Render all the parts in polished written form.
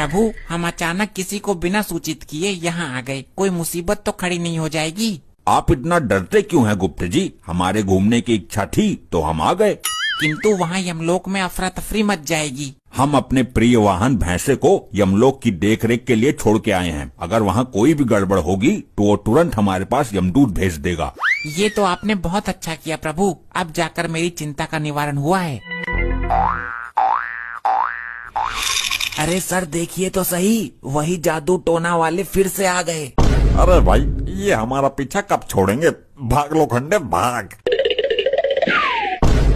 प्रभु, हम अचानक किसी को बिना सूचित किए यहाँ आ गए, कोई मुसीबत तो खड़ी नहीं हो जाएगी? आप इतना डरते क्यों हैं गुप्त जी? हमारे घूमने की इच्छा थी तो हम आ गए। किंतु वहाँ यमलोक में अफरा तफरी मच जाएगी। हम अपने प्रिय वाहन भैंसे को यमलोक की देखरेख के लिए छोड़ के आए हैं। अगर वहाँ कोई भी गड़बड़ होगी तो वो तुरंत हमारे पास यमदूत भेज देगा। ये तो आपने बहुत अच्छा किया प्रभु, अब जाकर मेरी चिंता का निवारण हुआ है। अरे सर देखिए तो सही, वही जादू टोना वाले फिर से आ गए। अरे भाई, ये हमारा पीछा कब छोड़ेंगे? भाग लोखंडे भाग।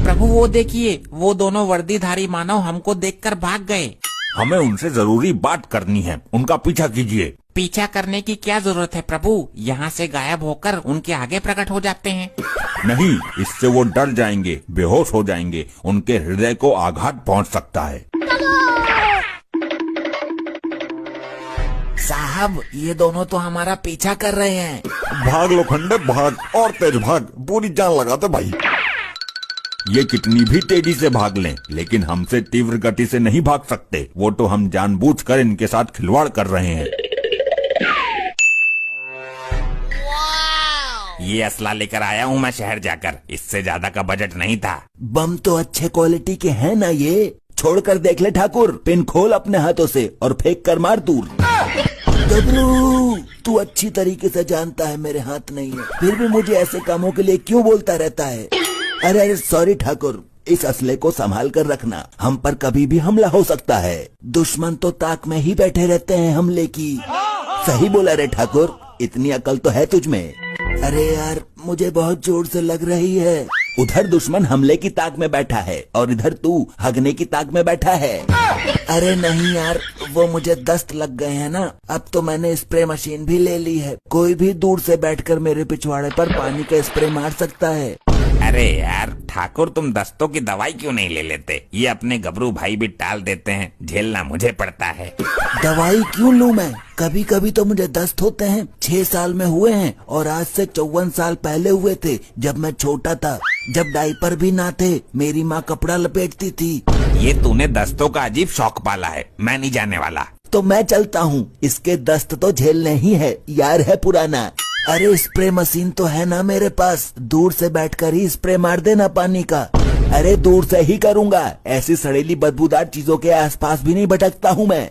प्रभु वो देखिए, वो दोनों वर्दीधारी मानव हमको देखकर भाग गए। हमें उनसे जरूरी बात करनी है, उनका पीछा कीजिए। पीछा करने की क्या जरूरत है प्रभु, यहाँ से गायब होकर उनके आगे प्रकट हो जाते हैं। नहीं, इससे वो डर जाएंगे, बेहोश हो जाएंगे, उनके हृदय को आघात पहुँच सकता है। साहब, ये दोनों तो हमारा पीछा कर रहे हैं। भाग लोखंडे भाग, और तेज भाग, पूरी जान लगाते भाई। ये कितनी भी तेजी से भाग लें, लेकिन हमसे तीव्र गति से नहीं भाग सकते। वो तो हम जानबूझकर इनके साथ खिलवाड़ कर रहे हैं। ये असला लेकर आया हूँ मैं शहर जाकर, इससे ज्यादा का बजट नहीं था। बम तो अच्छे क्वालिटी के हैं ना ये? छोड़कर देख ले ठाकुर, पिन खोल अपने हाथों से और फेंक कर मार दूर। गबरू, तू अच्छी तरीके से जानता है मेरे हाथ नहीं है, फिर भी मुझे ऐसे कामों के लिए क्यों बोलता रहता है? अरे सॉरी ठाकुर, इस असले को संभाल कर रखना, हम पर कभी भी हमला हो सकता है। दुश्मन तो ताक में ही बैठे रहते हैं हमले की। सही बोला रे ठाकुर, इतनी अकल तो है तुझ में। अरे यार, मुझे बहुत जोर से लग रही है। उधर दुश्मन हमले की ताक में बैठा है और इधर तू हगने की ताक में बैठा है। अरे नहीं यार, वो मुझे दस्त लग गए हैं ना। अब तो मैंने स्प्रे मशीन भी ले ली है, कोई भी दूर से बैठकर मेरे पिछवाड़े पर पानी का स्प्रे मार सकता है। अरे यार ठाकुर, तुम दस्तों की दवाई क्यों नहीं ले लेते? ये अपने गबरू भाई भी टाल देते हैं, झेलना मुझे पड़ता है। दवाई क्यों लूं मैं? कभी कभी तो मुझे दस्त होते हैं। 6 साल में हुए हैं और आज से 54 साल पहले हुए थे, जब मैं छोटा था, जब डायपर भी ना थे, मेरी माँ कपड़ा लपेटती थी। ये तूने दस्तों का अजीब शौक पाला है, मैं नहीं जाने वाला। तो मैं चलता हूँ, इसके दस्त तो झेलने ही है, यार है पुराना। अरे स्प्रे मशीन तो है ना मेरे पास, दूर से बैठकर ही स्प्रे मार देना पानी का। अरे दूर से ही करूँगा, ऐसी सड़ेली बदबूदार चीजों के आसपास भी नहीं भटकता हूँ मैं।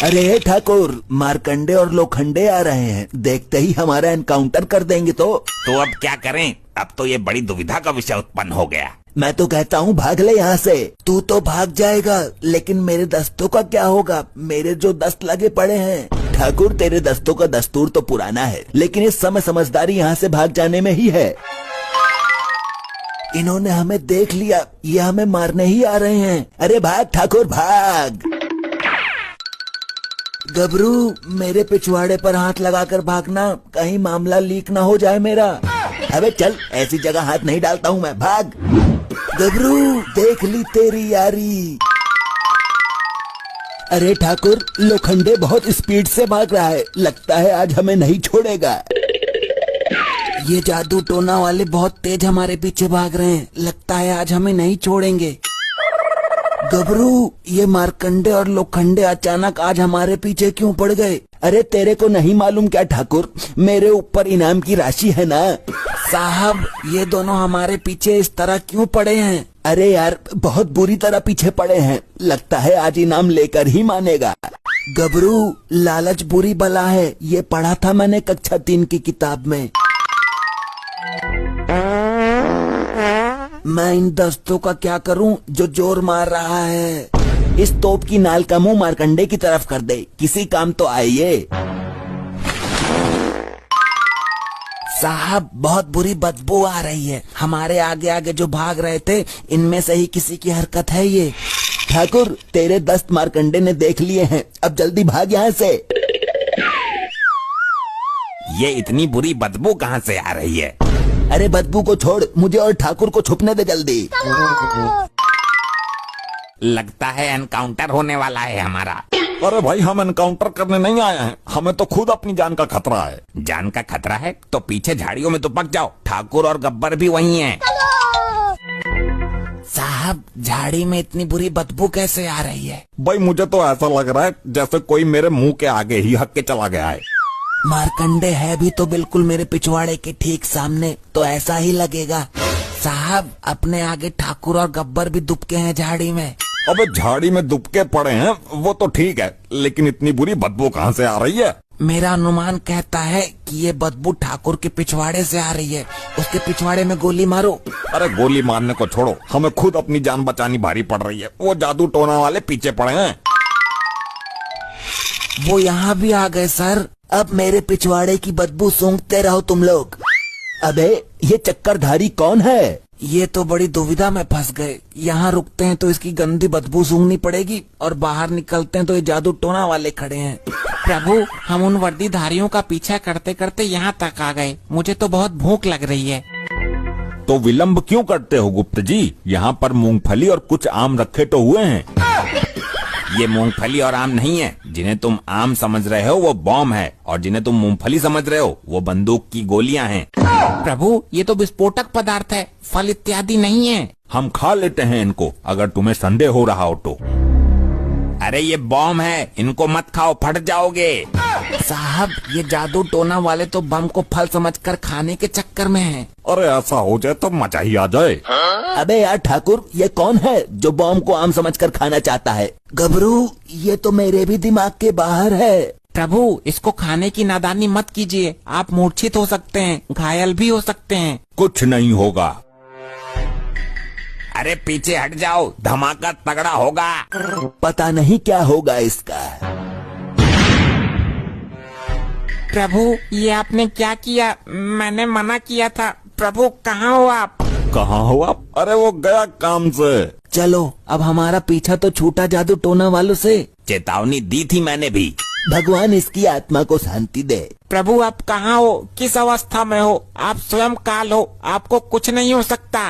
अरे ठाकुर, मारकंडे और लोखंडे आ रहे हैं, देखते ही हमारा एनकाउंटर कर देंगे तो अब क्या करें? अब तो ये बड़ी दुविधा का विषय उत्पन्न हो गया। मैं तो कहता हूँ भाग ले यहाँ से। तू तो भाग जाएगा, लेकिन मेरे दस्तों का क्या होगा? मेरे जो दस्त लगे पड़े हैं। ठाकुर, तेरे दस्तों का दस्तूर तो पुराना है, लेकिन इस समय समझदारी यहाँ से भाग जाने में ही है। इन्होंने हमें देख लिया, ये हमें मारने ही आ रहे हैं। अरे भाग ठाकुर भाग। गबरू, मेरे पिछवाड़े पर हाथ लगाकर भागना, कहीं मामला लीक ना हो जाए मेरा। अबे चल, ऐसी जगह हाथ नहीं डालता हूँ मैं, भाग। गबरू, देख ली तेरी यारी। अरे ठाकुर, लोखंडे बहुत स्पीड से भाग रहा है, लगता है आज हमें नहीं छोड़ेगा। ये जादू टोना वाले बहुत तेज हमारे पीछे भाग रहे हैं, लगता है आज हमें नहीं छोड़ेंगे। गबरू, ये मारकंडे और लोखंडे अचानक आज हमारे पीछे क्यों पड़ गए? अरे तेरे को नहीं मालूम क्या ठाकुर, मेरे ऊपर इनाम की राशि है ना। साहब, ये दोनों हमारे पीछे इस तरह क्यों पड़े हैं? अरे यार, बहुत बुरी तरह पीछे पड़े हैं, लगता है आज इनाम लेकर ही मानेगा। गबरू, लालच बुरी बला है, ये पढ़ा था मैंने कक्षा 3 की किताब में। मैं इन दस्तों का क्या करूं जो जोर मार रहा है? इस तोप की नाल का मुंह मारकंडे की तरफ कर दे, किसी काम तो आइए। साहब, बहुत बुरी बदबू आ रही है, हमारे आगे आगे जो भाग रहे थे, इनमें से ही किसी की हरकत है ये। ठाकुर, तेरे दस्त मारकंडे ने देख लिए हैं, अब जल्दी भाग यहाँ से। ये इतनी बुरी बदबू कहाँ से आ रही है? अरे बदबू को छोड़, मुझे और ठाकुर को छुपने दे जल्दी। लगता है एनकाउंटर होने वाला है हमारा। अरे भाई, हम एनकाउंटर करने नहीं आए हैं, हमें तो खुद अपनी जान का खतरा है। जान का खतरा है तो पीछे झाड़ियों में तो पक जाओ, ठाकुर और गब्बर भी वही हैं। साहब झाड़ी में इतनी बुरी बदबू कैसे आ रही है? भाई मुझे तो ऐसा लग रहा है जैसे कोई मेरे मुंह के आगे ही हक के चला गया है। मार्कंडे है भी तो बिल्कुल मेरे पिछवाड़े के ठीक सामने, तो ऐसा ही लगेगा। साहब अपने आगे ठाकुर और गब्बर भी दुबके हैं झाड़ी में। अबे झाड़ी में दुबके पड़े हैं वो तो ठीक है, लेकिन इतनी बुरी बदबू कहाँ से आ रही है? मेरा अनुमान कहता है कि ये बदबू ठाकुर के पिछवाड़े से आ रही है। उसके पिछवाड़े में गोली मारो। अरे गोली मारने को छोड़ो, हमें खुद अपनी जान बचानी भारी पड़ रही है। वो जादू टोना वाले पीछे पड़े हैं। वो यहाँ भी आ गए सर। अब मेरे पिछवाड़े की बदबू सूंघते रहो तुम लोग। अबे ये चक्करधारी कौन है? ये तो बड़ी दुविधा में फंस गए। यहाँ रुकते हैं तो इसकी गंदी बदबू सूंघनी पड़ेगी और बाहर निकलते हैं तो ये जादू टोना वाले खड़े हैं। प्रभु हम उन वर्दीधारियों का पीछा करते करते यहाँ तक आ गए। मुझे तो बहुत भूख लग रही है। तो विलंब क्यों करते हो गुप्त जी? यहाँ पर मूंगफली और कुछ आम रखे तो हुए हैं। ये मूंगफली और आम नहीं है। जिन्हें तुम आम समझ रहे हो वो बॉम्ब है, और जिन्हें तुम मूंगफली समझ रहे हो वो बंदूक की गोलियां हैं। प्रभु ये तो विस्फोटक पदार्थ है, फल इत्यादि नहीं है। हम खा लेते हैं इनको, अगर तुम्हें संदेह हो रहा हो तो। अरे ये बॉम्ब है, इनको मत खाओ, फट जाओगे। साहब ये जादू टोना वाले तो बम को फल समझकर खाने के चक्कर में हैं। अरे ऐसा हो जाए तो मजा ही आ जाए। अबे यार ठाकुर, ये कौन है जो बॉम्ब को आम समझकर खाना चाहता है? गबरू ये तो मेरे भी दिमाग के बाहर है। प्रभु इसको खाने की नादानी मत कीजिए, आप मूर्छित हो सकते हैं, घायल भी हो सकते हैं। कुछ नहीं होगा। अरे पीछे हट जाओ, धमाका तगड़ा होगा। पता नहीं क्या होगा इसका। प्रभु ये आपने क्या किया? मैंने मना किया था। प्रभु कहाँ हो आप? कहाँ हो आप? अरे वो गया काम से। चलो अब हमारा पीछा तो छूटा जादू टोना वालों से। चेतावनी दी थी मैंने भी। भगवान इसकी आत्मा को शांति दे। प्रभु आप कहाँ हो? किस अवस्था में हो? आप स्वयं काल हो, आपको कुछ नहीं हो सकता।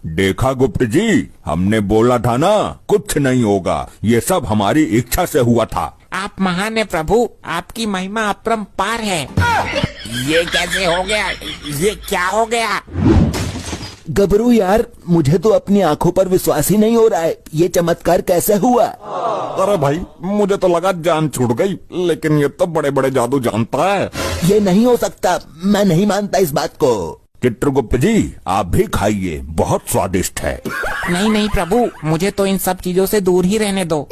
देखा गुप्त जी, हमने बोला था ना कुछ नहीं होगा। ये सब हमारी इच्छा से हुआ था। आप महान है प्रभु, आपकी महिमा अपरंपार है। ये कैसे हो गया? ये क्या हो गया? गबरू यार मुझे तो अपनी आंखों पर विश्वास ही नहीं हो रहा है। ये चमत्कार कैसे हुआ? अरे भाई मुझे तो लगा जान छूट गई, लेकिन ये तो बड़े बड़े जादू जानता है। ये नहीं हो सकता, मैं नहीं मानता इस बात को। चित्रगुप्त जी आप भी खाइए, बहुत स्वादिष्ट है। नहीं नहीं प्रभु, मुझे तो इन सब चीजों से दूर ही रहने दो।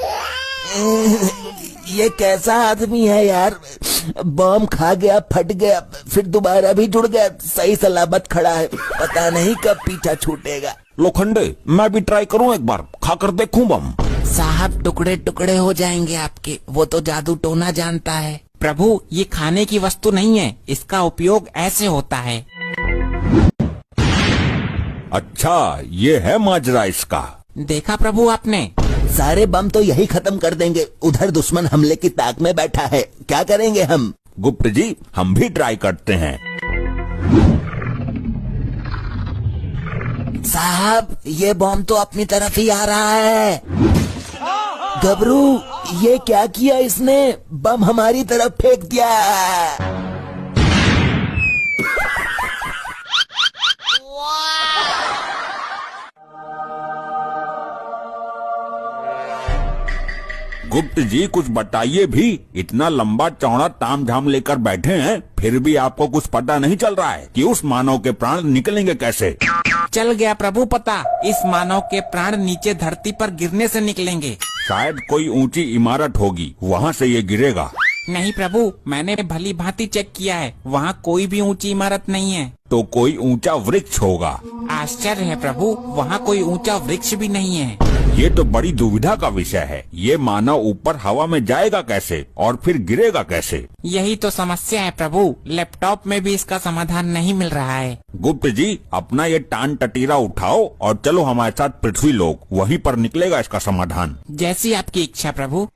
ये कैसा आदमी है यार? बम खा गया, फट गया, फिर दोबारा भी जुड़ गया, सही सलामत खड़ा है। पता नहीं कब पीछा छूटेगा। लोखंडे मैं भी ट्राई करूं, एक बार खाकर देखूं बम। साहब टुकड़े टुकड़े हो जाएंगे आपके, वो तो जादू टोना जानता है। प्रभु ये खाने की वस्तु नहीं है, इसका उपयोग ऐसे होता है। अच्छा ये है माजरा इसका। देखा प्रभु आपने? सारे बम तो यही खत्म कर देंगे। उधर दुश्मन हमले की ताक में बैठा है, क्या करेंगे हम? गुप्त जी हम भी ट्राई करते हैं। साहब ये बम तो अपनी तरफ ही आ रहा है। गबरू ये क्या किया इसने? बम हमारी तरफ फेंक दिया। गुप्त जी कुछ बताइए भी, इतना लंबा चौड़ा तामझाम लेकर बैठे हैं, फिर भी आपको कुछ पता नहीं चल रहा है कि उस मानव के प्राण निकलेंगे कैसे? चल गया प्रभु पता, इस मानव के प्राण नीचे धरती पर गिरने से निकलेंगे। शायद कोई ऊंची इमारत होगी, वहाँ से ये गिरेगा। नहीं प्रभु, मैंने भली भांति चेक किया है, वहाँ कोई भी ऊंची इमारत नहीं है। तो कोई ऊंचा वृक्ष होगा। आश्चर्य है प्रभु, वहाँ कोई ऊंचा वृक्ष भी नहीं है। ये तो बड़ी दुविधा का विषय है। ये मानव ऊपर हवा में जाएगा कैसे और फिर गिरेगा कैसे? यही तो समस्या है प्रभु, लैपटॉप में भी इसका समाधान नहीं मिल रहा है। गुप्त जी अपना ये टान टटीरा उठाओ और चलो हमारे साथ पृथ्वी लोक, वहीं पर निकलेगा इसका समाधान। जैसी आपकी इच्छा प्रभु।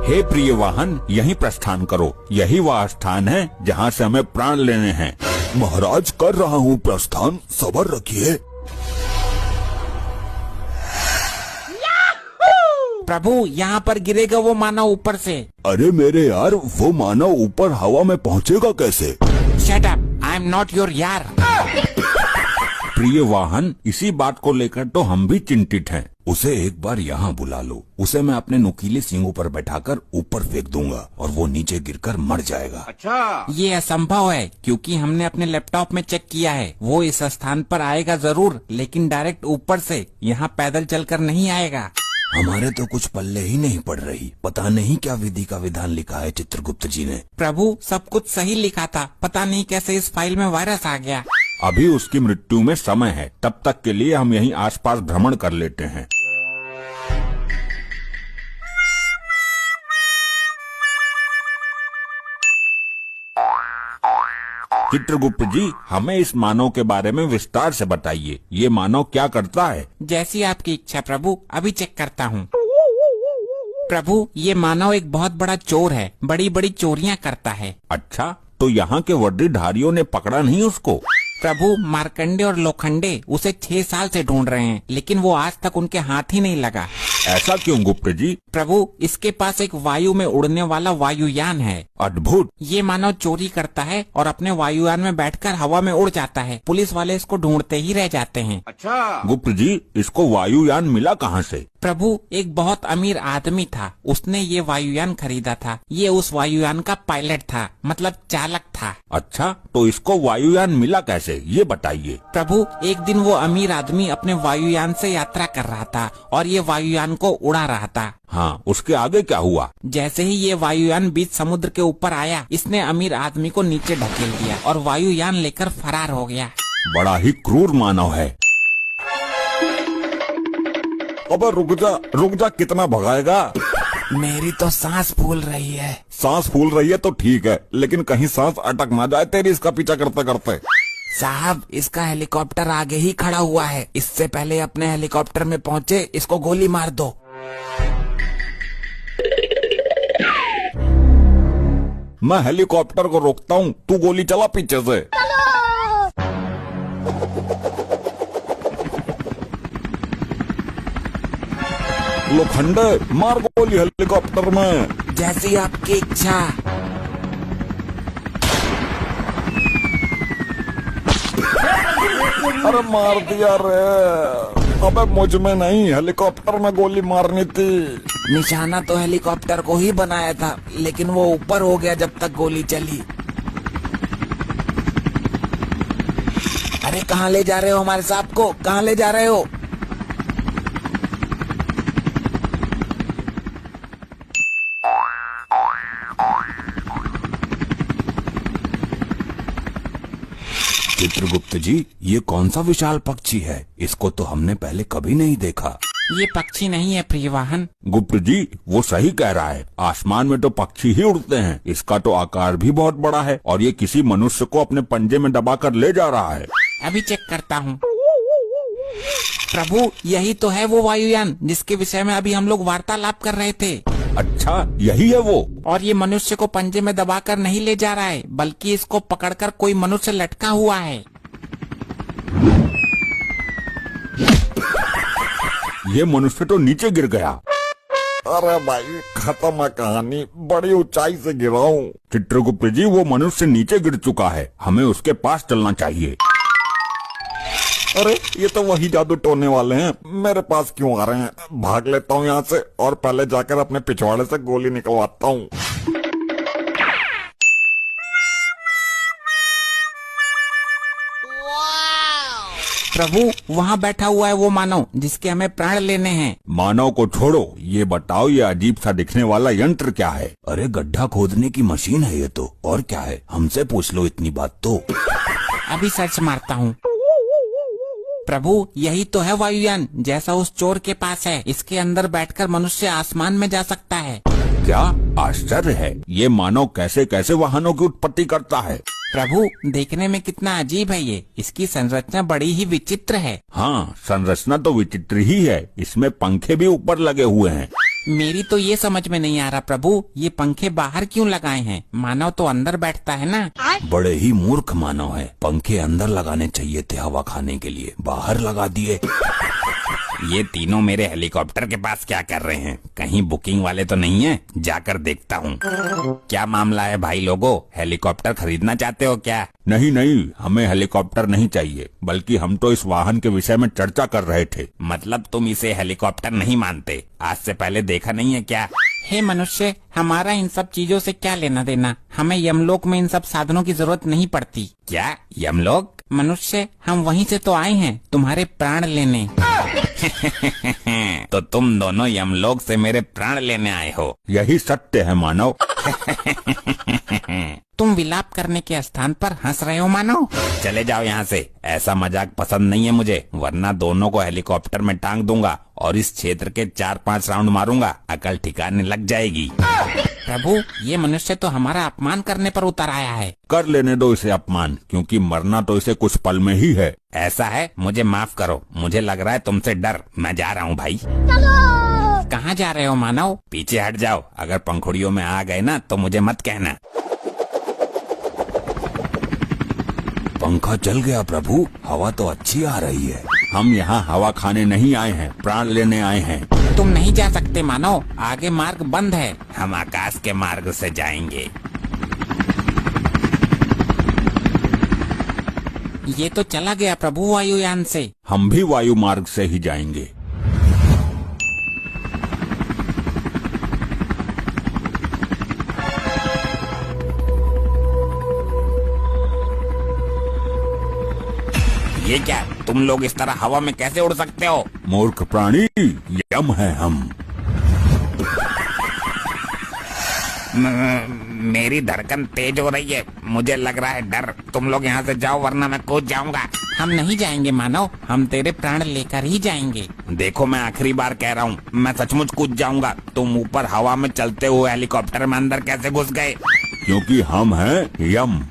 हे प्रिय वाहन यहीं प्रस्थान करो, यही वह स्थान है जहाँ से हमें प्राण लेने हैं। महाराज कर रहा हूँ प्रस्थान, सब्र रखिए। प्रभु यहाँ पर गिरेगा वो मानव ऊपर से। अरे मेरे यार, वो मानव ऊपर हवा में पहुँचेगा कैसे? Shut up, I am not your यार। प्रिय वाहन, इसी बात को लेकर तो हम भी चिंतित हैं। उसे एक बार यहाँ बुला लो। उसे मैं अपने नुकीले सींगों पर बैठाकर ऊपर फेंक दूंगा और वो नीचे गिरकर मर जाएगा। ये असंभव है, क्योंकि हमने अपने लैपटॉप में चेक किया है। वो इस स्थान पर आएगा जरूर, लेकिन डायरेक्ट ऊपर से, यहाँ पैदल चलकर नहीं आएगा। हमारे तो कुछ पल्ले ही नहीं पड़ रही। पता नहीं क्या विधि का विधान लिखा है चित्रगुप्त जी ने। प्रभु सब कुछ सही लिखा था, पता नहीं कैसे इस फाइल में वायरस आ गया। अभी उसकी मृत्यु में समय है, तब तक के लिए हम यहीं आसपास भ्रमण कर लेते हैं। चित्रगुप्त जी, हमें इस मानव के बारे में विस्तार से बताइए। ये मानव क्या करता है? जैसी आपकी इच्छा प्रभु, अभी चेक करता हूँ। प्रभु ये मानव एक बहुत बड़ा चोर है, बड़ी बड़ी चोरियाँ करता है। अच्छा, तो यहाँ के वर्दीधारियों ने पकड़ा नहीं उसको? प्रभु मार्कंडे और लोखंडे उसे 6 साल से ढूंढ रहे हैं, लेकिन वो आज तक उनके हाथ ही नहीं लगा। ऐसा क्यों गुप्त जी? प्रभु इसके पास एक वायु में उड़ने वाला वायुयान है। अद्भुत। ये मानव चोरी करता है और अपने वायुयान में बैठकर हवा में उड़ जाता है। पुलिस वाले इसको ढूंढते ही रह जाते हैं। अच्छा गुप्त जी, इसको वायुयान मिला कहाँ से? प्रभु एक बहुत अमीर आदमी था, उसने ये वायुयान खरीदा था। ये उस वायुयान का पायलट था, मतलब चालक था। अच्छा, तो इसको वायुयान मिला कैसे, ये बताइए। प्रभु एक दिन वो अमीर आदमी अपने वायुयान से यात्रा कर रहा था और ये वायुयान को उड़ा रहा था। हाँ, उसके आगे क्या हुआ? जैसे ही ये वायुयान बीच समुद्र के ऊपर आया, इसने अमीर आदमी को नीचे ढकेल दिया और वायुयान लेकर फरार हो गया। बड़ा ही क्रूर मानव है। अबे रुक जा, कितना भगाएगा? मेरी तो सांस फूल रही है। सांस फूल रही है तो ठीक है, लेकिन कहीं सांस अटक ना जाए तेरी इसका पीछा करते करते। साहब इसका हेलीकॉप्टर आगे ही खड़ा हुआ है, इससे पहले अपने हेलीकॉप्टर में पहुँचे इसको गोली मार दो। मैं हेलीकॉप्टर को रोकता हूँ, तू गोली चला पीछे से। लोखंडे मार गोली हेलीकॉप्टर में। जैसी आपकी इच्छा। अरे मार दिया रे। अबे मुझ में नहीं, हेलीकॉप्टर में गोली मारनी थी। निशाना तो हेलीकॉप्टर को ही बनाया था, लेकिन वो ऊपर हो गया जब तक गोली चली। अरे कहाँ ले जा रहे हो हमारे साहब को, कहाँ ले जा रहे हो? चित्रगुप्त जी, ये कौन सा विशाल पक्षी है? इसको तो हमने पहले कभी नहीं देखा। ये पक्षी नहीं है प्रियवाहन। गुप्त जी वो सही कह रहा है, आसमान में तो पक्षी ही उड़ते हैं। इसका तो आकार भी बहुत बड़ा है और ये किसी मनुष्य को अपने पंजे में दबाकर ले जा रहा है। अभी चेक करता हूँ। प्रभु यही तो है वो वायुयान जिसके विषय में अभी हम लोग वार्तालाप कर रहे थे। अच्छा यही है वो। और ये मनुष्य को पंजे में दबाकर नहीं ले जा रहा है, बल्कि इसको पकड़कर कोई मनुष्य लटका हुआ है। ये मनुष्य तो नीचे गिर गया। अरे भाई खत्म है कहानी, बड़ी ऊंचाई से गिरा हूँ। चित्रगुप्त जी वो मनुष्य नीचे गिर चुका है, हमें उसके पास चलना चाहिए। अरे ये तो वही जादू टोने वाले हैं, मेरे पास क्यों आ रहे हैं? भाग लेता हूँ यहाँ से और पहले जाकर अपने पिछवाड़े से गोली निकलवाता हूँ। प्रभु वहाँ बैठा हुआ है वो मानव जिसके हमें प्राण लेने हैं। मानव को छोड़ो, ये बताओ ये अजीब सा दिखने वाला यंत्र क्या है? अरे गड्ढा खोदने की मशीन है ये तो, और क्या है? हमसे पूछ लो इतनी बात तो। अभी सर्च मारता हूँ। प्रभु यही तो है वायुयान जैसा उस चोर के पास है। इसके अंदर बैठकर मनुष्य आसमान में जा सकता है। क्या आश्चर्य है, ये मानव कैसे कैसे वाहनों की उत्पत्ति करता है। प्रभु देखने में कितना अजीब है ये, इसकी संरचना बड़ी ही विचित्र है। हाँ संरचना तो विचित्र ही है, इसमें पंखे भी ऊपर लगे हुए हैं। मेरी तो ये समझ में नहीं आ रहा प्रभु, ये पंखे बाहर क्यों लगाए हैं? मानव तो अंदर बैठता है ना। बड़े ही मूर्ख मानव है, पंखे अंदर लगाने चाहिए थे हवा खाने के लिए, बाहर लगा दिए। ये तीनों मेरे हेलीकॉप्टर के पास क्या कर रहे हैं? कहीं बुकिंग वाले तो नहीं है? जाकर देखता हूँ। क्या मामला है भाई लोगों, हेलीकॉप्टर खरीदना चाहते हो क्या? नहीं नहीं, हमें हेलीकॉप्टर नहीं चाहिए, बल्कि हम तो इस वाहन के विषय में चर्चा कर रहे थे। मतलब तुम इसे हेलीकॉप्टर नहीं मानते? आज से पहले देखा नहीं है क्या? हे मनुष्य, हमारा इन सब चीजों से क्या लेना देना? हमें यमलोक में इन सब साधनों की जरूरत नहीं पड़ती। क्या यमलोक? मनुष्य, हम वहीं से तो आए हैं तुम्हारे प्राण लेने। तो तुम दोनों यमलोक से मेरे प्राण लेने आए हो? यही सत्य है मानव। तुम विलाप करने के स्थान पर हंस रहे हो मानव। चले जाओ यहाँ से, ऐसा मजाक पसंद नहीं है मुझे, वरना दोनों को हेलीकॉप्टर में टांग दूंगा और इस क्षेत्र के 4-5 राउंड मारूंगा, अकल ठिकाने लग जाएगी। प्रभु, ये मनुष्य तो हमारा अपमान करने पर उतर आया है। कर लेने दो इसे अपमान, क्योंकि मरना तो इसे कुछ पल में ही है। ऐसा है? मुझे माफ करो, मुझे लग रहा है तुमसे डर। मैं जा रहा हूँ भाई। कहाँ जा रहे हो मानव? पीछे हट जाओ, अगर पंखुड़ियों में आ गए ना तो मुझे मत कहना। पंखा चल गया प्रभु, हवा तो अच्छी आ रही है। हम यहाँ हवा खाने नहीं आए हैं, प्राण लेने आए हैं। तुम नहीं जा सकते मानव, आगे मार्ग बंद है। हम आकाश के मार्ग से जाएंगे। ये तो चला गया प्रभु वायुयान से। हम भी वायु मार्ग से ही जाएंगे। ये क्या, तुम लोग इस तरह हवा में कैसे उड़ सकते हो? मूर्ख प्राणी, यम है हम। मेरी धड़कन तेज हो रही है, मुझे लग रहा है डर। तुम लोग यहाँ से जाओ वरना मैं कूद जाऊंगा। हम नहीं जाएंगे मानव, हम तेरे प्राण लेकर ही जाएंगे। देखो, मैं आखिरी बार कह रहा हूँ, मैं सचमुच कूद जाऊंगा। तुम ऊपर हवा में चलते हुए हेलीकॉप्टर में अंदर कैसे घुस गए? क्योंकि हम हैं यम।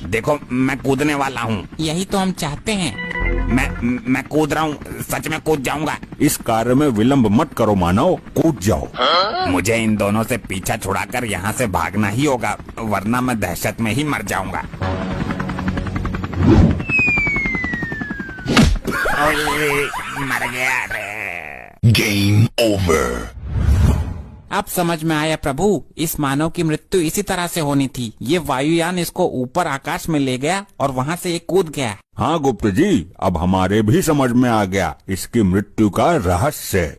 देखो, मैं कूदने वाला हूँ। यही तो हम चाहते हैं। मैं कूद रहा हूँ, सच में कूद जाऊंगा। इस कार्य में विलंब मत करो मानव, कूद जाओ। मुझे इन दोनों से पीछा छुड़ाकर यहाँ से भागना ही होगा, वरना मैं दहशत में ही मर जाऊंगा। मर गया रे। Game over. अब समझ में आया प्रभु, इस मानव की मृत्यु इसी तरह से होनी थी। ये वायुयान इसको ऊपर आकाश में ले गया और वहाँ से ये कूद गया। हाँ गुप्त जी, अब हमारे भी समझ में आ गया इसकी मृत्यु का रहस्य।